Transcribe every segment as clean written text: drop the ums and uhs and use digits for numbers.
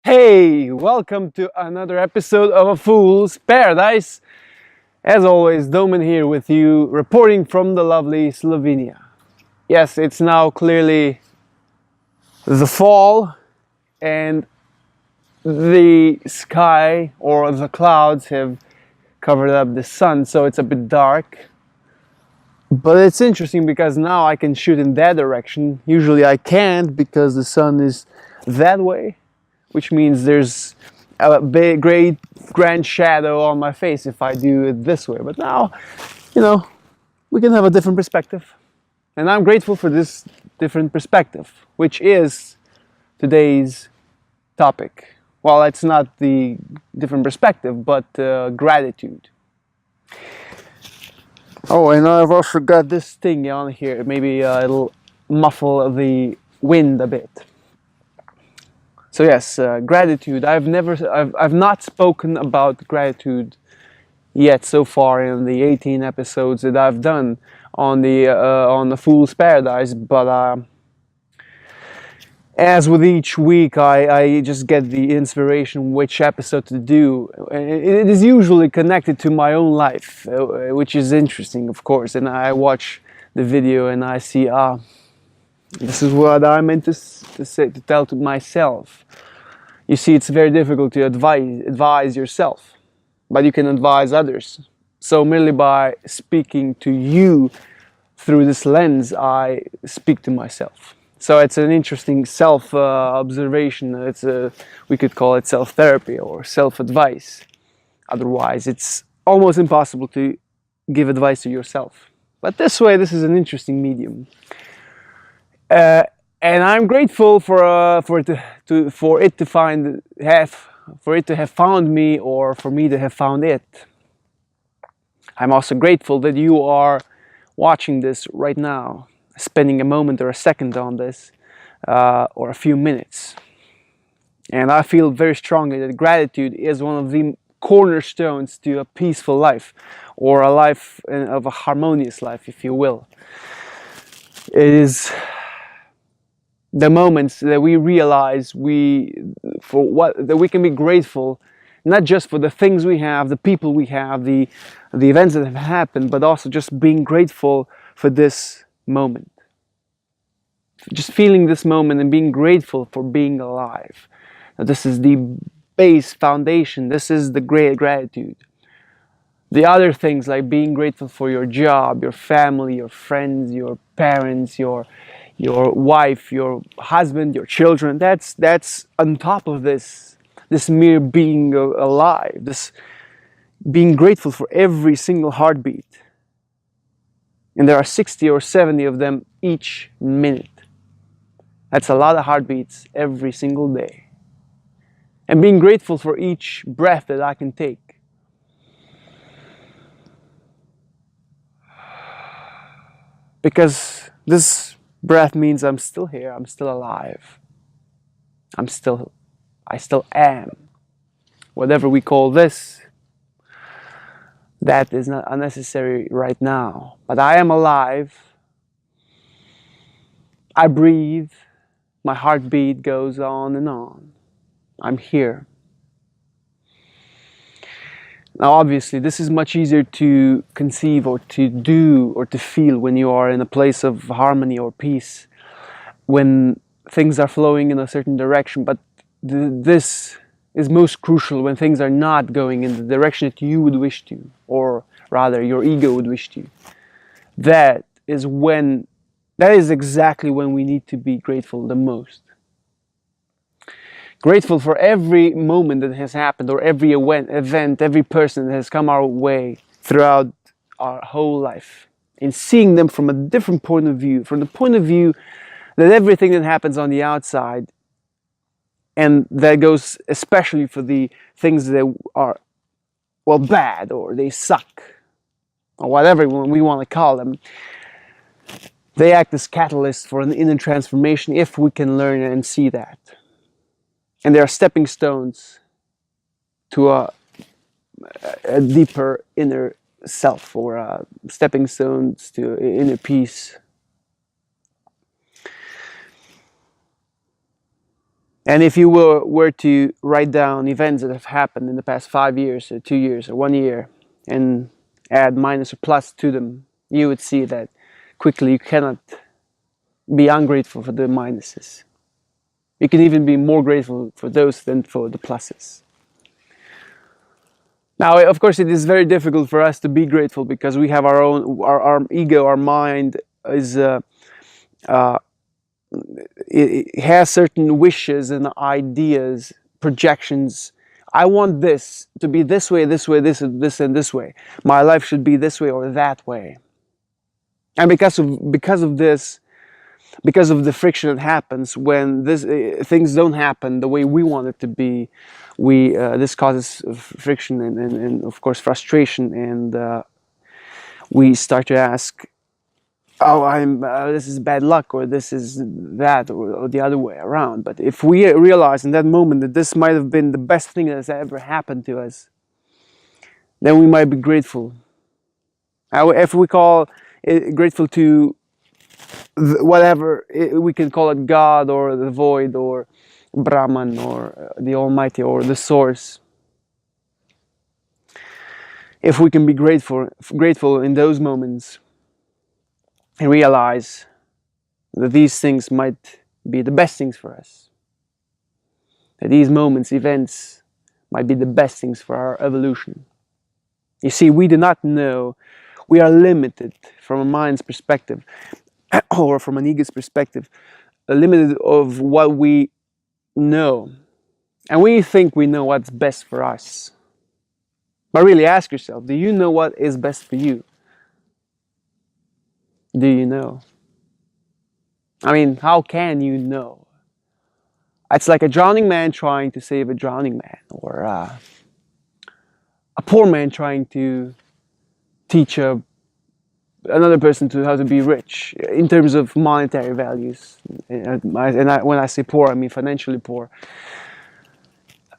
Hey, welcome to another episode of A Fool's Paradise. As always, Domen here with you, reporting from the lovely Slovenia. Yes, it's now clearly the fall, and the sky or the clouds have covered up the sun, so it's a bit dark. But it's interesting because now I can shoot in that direction. Usually I can't because the sun is that way, which means there's a big, great, grand shadow on my face if I do it this way. But now, we can have a different perspective. And I'm grateful for this different perspective, which is today's topic. Well, it's not the different perspective, but gratitude. Oh, and I've also got this thing on here. Maybe it'll muffle the wind a bit. So yes, gratitude. I've not spoken about gratitude yet so far in the 18 episodes that I've done on the Fool's Paradise. But as with each week, I just get the inspiration which episode to do. It is usually connected to my own life, which is interesting, of course. And I watch the video and I see, this is what I meant to say, to tell to myself. You see, it's very difficult to advise yourself, but you can advise others. So merely by speaking to you through this lens, I speak to myself. So it's an interesting self-observation. We could call it self-therapy or self-advice. Otherwise, it's almost impossible to give advice to yourself. But this way, this is an interesting medium. And I'm grateful for it to have found me, or for me to have found it. I'm also grateful that you are watching this right now, spending a moment or a second on this, or a few minutes. And I feel very strongly that gratitude is one of the cornerstones to a peaceful life, or a life of a harmonious life, if you will. It is the moments that we realize that we can be grateful, not just for the things we have, the people we have, the events that have happened, but also just being grateful for this moment. Just feeling this moment and being grateful for being alive. Now, this is the base foundation. This is the great gratitude. The other things, like being grateful for your job, your family, your friends, your parents, your wife, your husband, your children, that's on top of this mere being alive, this being grateful for every single heartbeat. And there are 60 or 70 of them each minute. That's a lot of heartbeats every single day. And being grateful for each breath that I can take. Because this breath means I'm still here, I'm still alive. I still am. Whatever we call this, that is not unnecessary right now. But I am alive. I breathe. My heartbeat goes on and on. I'm here. Now, obviously, this is much easier to conceive or to do or to feel when you are in a place of harmony or peace, when things are flowing in a certain direction. But this is most crucial when things are not going in the direction that you would wish to, or rather your ego would wish to. That is exactly when we need to be grateful the most. Grateful for every moment that has happened, or every event, every person that has come our way throughout our whole life. And seeing them from a different point of view, from the point of view that everything that happens on the outside, and that goes especially for the things that are, well, bad, or they suck, or whatever we want to call them, they act as catalysts for an inner transformation if we can learn and see that. And they are stepping stones to a deeper inner self, or stepping stones to inner peace. And if you were to write down events that have happened in the past 5 years or 2 years or 1 year and add minus or plus to them, you would see that quickly you cannot be ungrateful for the minuses. You can even be more grateful for those than for the pluses. Now, of course, it is very difficult for us to be grateful because we have our ego, our mind is it has certain wishes and ideas, projections. I want this to be this way, this way, this and this way. My life should be this way or that way. And because of this, because of the friction that happens when things don't happen the way we want it to be, this causes friction and of course frustration, and we start to ask, oh, this is bad luck, or this is that, or the other way around. But if we realize in that moment that this might have been the best thing that has ever happened to us, then we might be grateful. If we call it grateful to whatever, we can call it God or the void or Brahman or the Almighty or the Source. If we can be grateful in those moments and realize that these things might be the best things for us, that these moments, events, might be the best things for our evolution. You see, we do not know. We are limited from a mind's perspective or from an ego's perspective, limited of what we know. And we think we know what's best for us. But really ask yourself, do you know what is best for you? Do you know? I mean, how can you know? It's like a drowning man trying to save a drowning man, or a poor man trying to teach another person to how to be rich in terms of monetary values. When I say poor, I mean financially poor.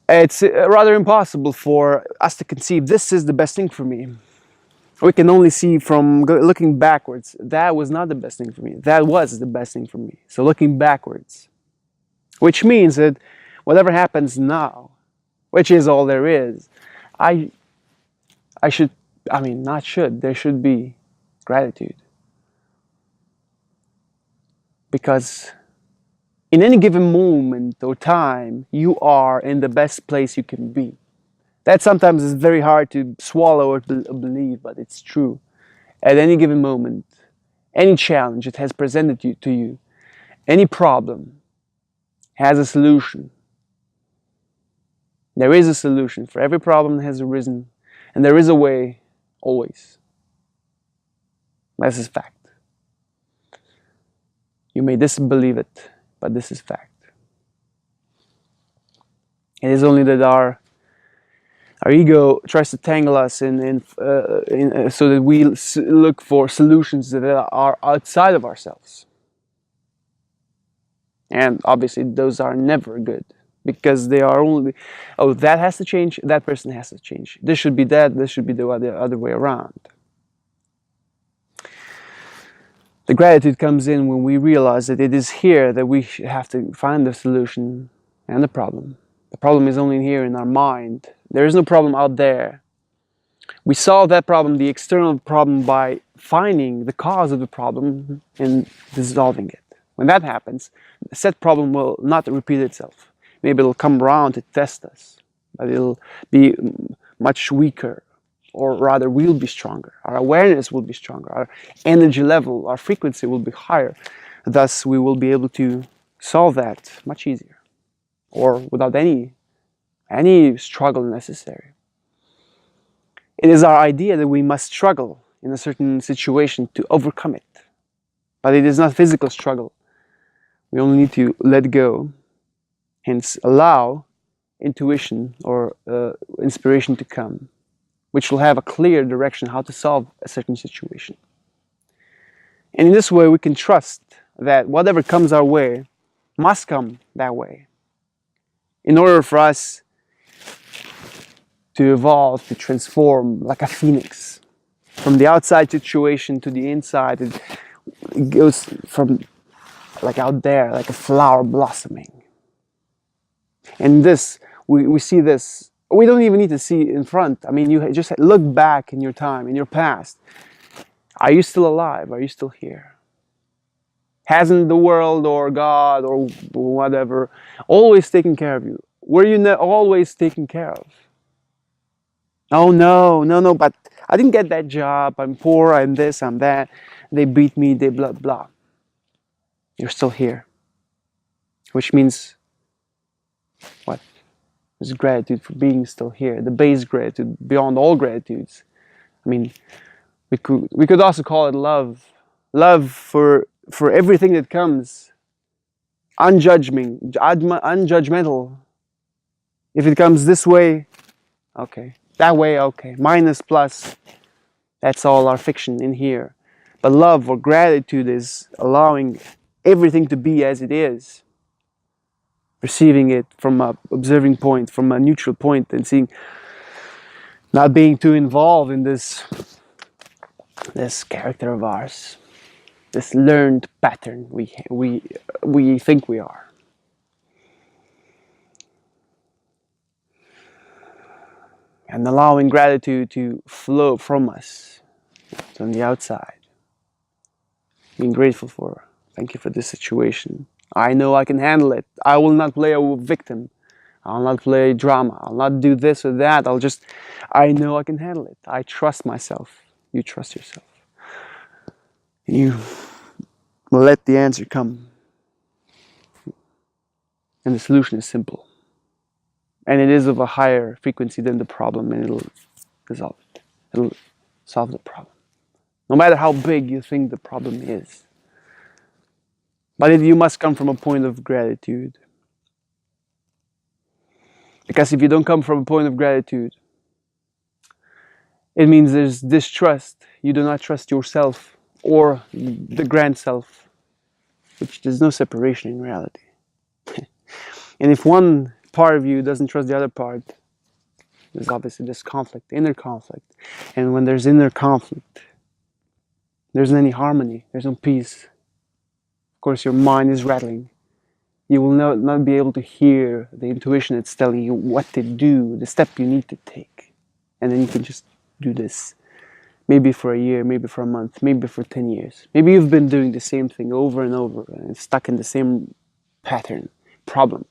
It's rather impossible for us to conceive this is the best thing for me. We can only see from looking backwards, that was not the best thing for me. That was the best thing for me. So looking backwards, which means that whatever happens now, which is all there is, there should be gratitude. Because in any given moment or time, you are in the best place you can be. That sometimes is very hard to swallow or believe, but it's true. At any given moment, any challenge that has presented to you, any problem has a solution. There is a solution for every problem that has arisen, and there is a way, always. That's a fact. You may disbelieve it, but this is fact. It is only that our ego tries to tangle us so that we look for solutions that are outside of ourselves. And obviously those are never good, because they are only, oh, that has to change, that person has to change. This should be that, this should be the other way around. The gratitude comes in when we realize that it is here that we have to find the solution and the problem. The problem is only here in our mind. There is no problem out there. We solve that problem, the external problem, by finding the cause of the problem and dissolving it. When that happens, the said problem will not repeat itself. Maybe it'll come around to test us, but it'll be much weaker, or rather we'll be stronger. Our awareness will be stronger. Our energy level, our frequency will be higher. Thus, we will be able to solve that much easier, or without any struggle necessary. It is our idea that we must struggle in a certain situation to overcome it. But it is not physical struggle. We only need to let go, hence allow intuition or inspiration to come, which will have a clear direction how to solve a certain situation. And in this way, we can trust that whatever comes our way must come that way, in order for us to evolve, to transform like a phoenix. From the outside situation to the inside, it goes from like out there, like a flower blossoming. And this, we see this. We don't even need to see in front. I mean, you just look back in your time, in your past. Are you still alive? Are you still here? Hasn't the world or God or whatever always taken care of you? Were you always taken care of? Oh no, no, no, but I didn't get that job. I'm poor, I'm this, I'm that. They beat me, they blah, blah. You're still here. Which means what? There's gratitude for being still here. The base gratitude, beyond all gratitudes. I mean, we could also call it love. Love for everything that comes. Unjudgmental. If it comes this way, okay. That way, okay. Minus, plus. That's all our fiction in here. But love or gratitude is allowing everything to be as it is. Receiving it from a observing point, from a neutral point, and seeing, not being too involved in this character of ours, this learned pattern we think we are. And allowing gratitude to flow from us on the outside. Being grateful for, thank you for this situation. I know I can handle it. I will not play a victim. I'll not play drama. I'll not do this or that. I know I can handle it. I trust myself. You trust yourself. You let the answer come. And the solution is simple. And it is of a higher frequency than the problem, and it'll resolve it. It'll solve the problem. No matter how big you think the problem is. But you must come from a point of gratitude. Because if you don't come from a point of gratitude, it means there's distrust. You do not trust yourself or the grand self, which there's no separation in reality. And if one part of you doesn't trust the other part, there's obviously this conflict, inner conflict. And when there's inner conflict, there isn't any harmony, there's no peace. Of course, your mind is rattling. You will not be able to hear the intuition that's telling you what to do, the step you need to take. And then you can just do this. Maybe for a year, maybe for a month, maybe for 10 years. Maybe you've been doing the same thing over and over and stuck in the same pattern, problem.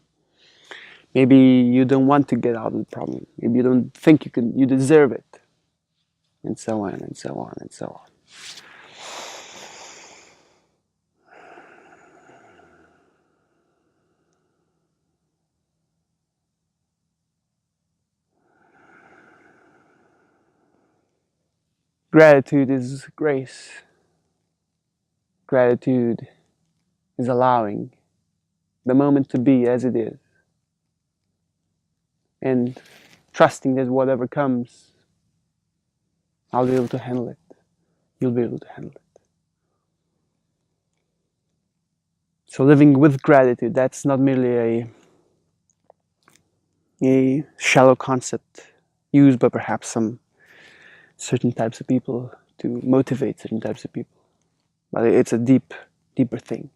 Maybe you don't want to get out of the problem. Maybe you don't think you deserve it. And so on and so on and so on. Gratitude is grace. Gratitude is allowing the moment to be as it is. And trusting that whatever comes, I'll be able to handle it. You'll be able to handle it. So living with gratitude, that's not merely a shallow concept used by perhaps some certain types of people to motivate certain types of people. But it's a deeper thing.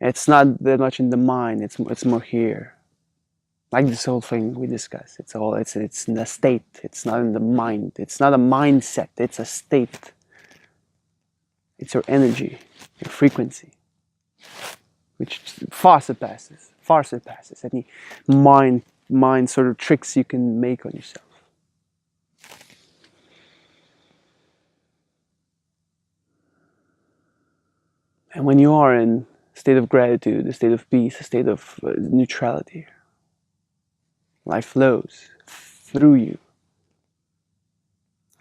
It's not that much in the mind, it's more here. Like this whole thing we discussed, it's in the state, it's not in the mind, it's not a mindset, it's a state. It's your energy, your frequency, which far surpasses any mind sort of tricks you can make on yourself. And when you are in a state of gratitude, a state of peace, a state of neutrality, life flows through you,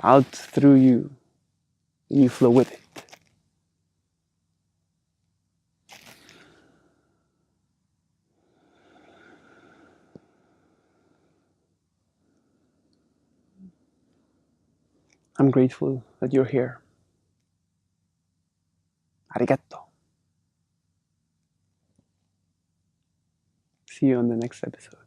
out through you, and you flow with it. I'm grateful that you're here. Arigato. See you on the next episode.